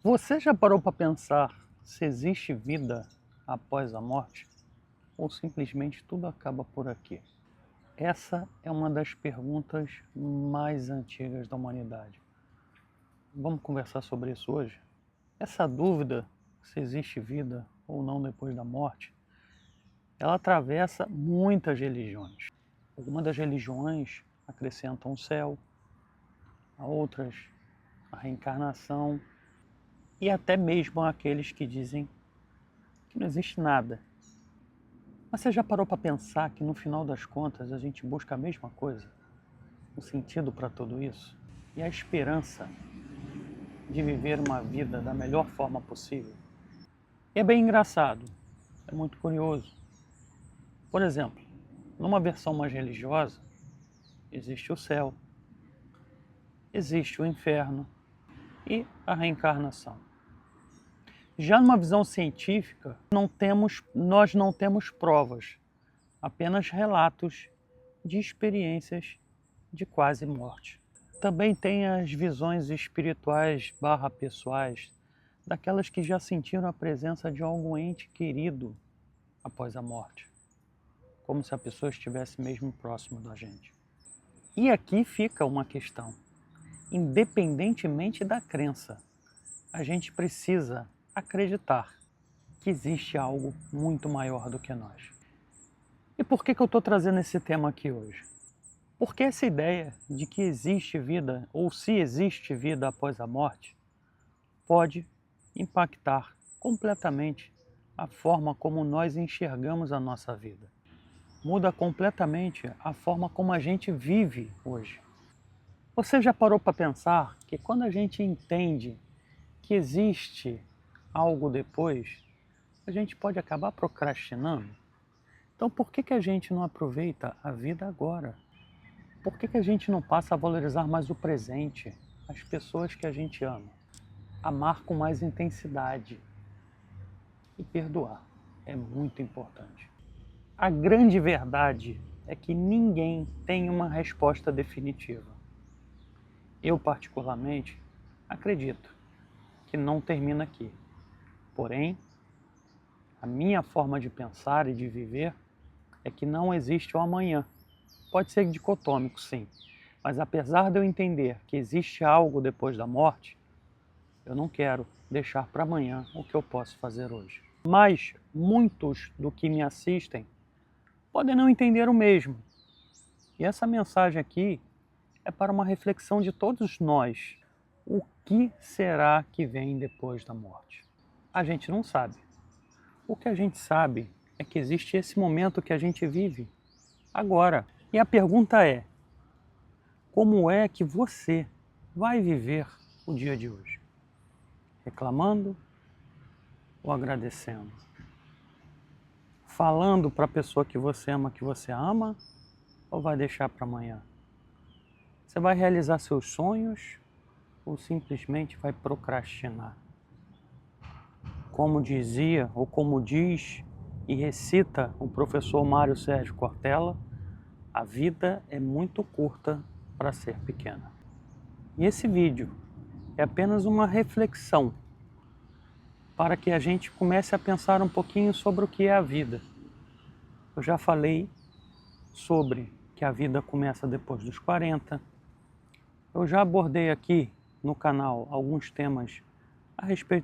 Você já parou para pensar se existe vida após a morte? Ou simplesmente tudo acaba por aqui? Essa é uma das perguntas mais antigas da humanidade. Vamos conversar sobre isso hoje? Essa dúvida, se existe vida ou não depois da morte, ela atravessa muitas religiões. Algumas das religiões acrescentam o céu, a outras a reencarnação e até mesmo aqueles que dizem que não existe nada. Mas você já parou para pensar que no final das contas a gente busca a mesma coisa? O sentido para tudo isso? E a esperança de viver uma vida da melhor forma possível? E é bem engraçado, é muito curioso. Por exemplo, numa versão mais religiosa, existe o céu, existe o inferno e a reencarnação. Já numa visão científica, nós não temos provas, apenas relatos de experiências de quase morte. Também tem as visões espirituais / pessoais, daquelas que já sentiram a presença de algum ente querido após a morte, como se a pessoa estivesse mesmo próximo da gente. E aqui fica uma questão. Independentemente da crença, a gente precisa acreditar que existe algo muito maior do que nós. E por que eu estou trazendo esse tema aqui hoje? Porque essa ideia de que existe vida, ou se existe vida após a morte, pode impactar completamente a forma como nós enxergamos a nossa vida. Muda completamente a forma como a gente vive hoje. Você já parou para pensar que quando a gente entende que existe algo depois, a gente pode acabar procrastinando? Então por que a gente não aproveita a vida agora? Por que a gente não passa a valorizar mais o presente, as pessoas que a gente ama? Amar com mais intensidade e perdoar é muito importante. A grande verdade é que ninguém tem uma resposta definitiva. Eu, particularmente, acredito que não termina aqui. Porém, a minha forma de pensar e de viver é que não existe o amanhã. Pode ser dicotômico, sim, mas apesar de eu entender que existe algo depois da morte, eu não quero deixar para amanhã o que eu posso fazer hoje. Mas muitos do que me assistem podem não entender o mesmo. E essa mensagem aqui é para uma reflexão de todos nós. O que será que vem depois da morte? A gente não sabe. O que a gente sabe é que existe esse momento que a gente vive agora. E a pergunta é: como é que você vai viver o dia de hoje? Reclamando ou agradecendo? Falando para a pessoa que você ama, ou vai deixar para amanhã? Você vai realizar seus sonhos ou simplesmente vai procrastinar? Como dizia, ou como diz e recita o professor Mário Sérgio Cortella, a vida é muito curta para ser pequena. E esse vídeo é apenas uma reflexão para que a gente comece a pensar um pouquinho sobre o que é a vida. Eu já falei sobre que a vida começa depois dos 40. Eu já abordei aqui no canal alguns temas a respeito